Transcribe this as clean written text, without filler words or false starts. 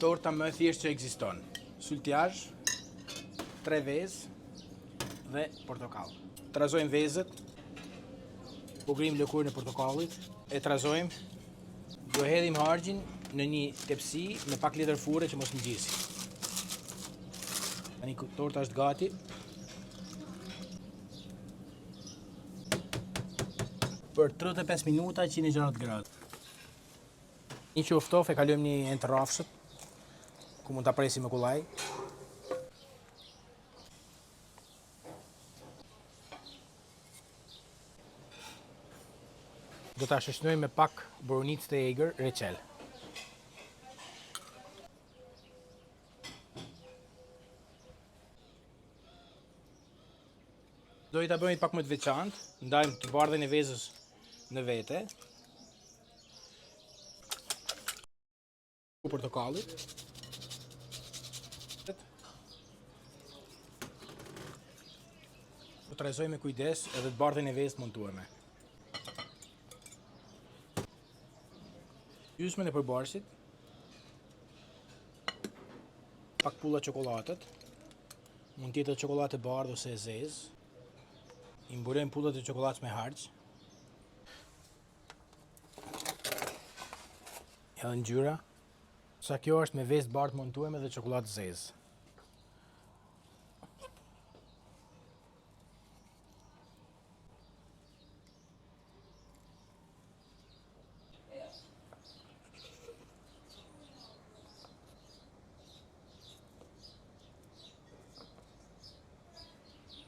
Torta më e thjeshtë që ekziston. Sultiazh, 3 vezë dhe portokall. Trazojmë vezët, u grim lëkurën e portokallit, e trazojmë, do hedhim hargjin në një tepsi me pak letër fure që mos ngjisi. Tani torta është gati. Për 35 minuta 160 gradë. Një qoftof e kalojmë një enë të rrafshët, ku mund ta presim me kullaj. Do ta shoqënojmë me pak borovnicë të egër reçel. Do i ta bëjmë pak më të veçantë, ndajmë të bardhën e vezës në vete. Portokallit. Do trazojmë me kujdes edhe të bardhën e vezë të montueme. Gjysmën e përbarsit. Pak pulla çokoladët. Mund të jetë çokoladë e bardhë ose e zezë. I mburojmë pullat e çokoladës me harç. Edhe ngjyra. Sa kjo është me vezë bardhë montueme dhe çokoladë zezë.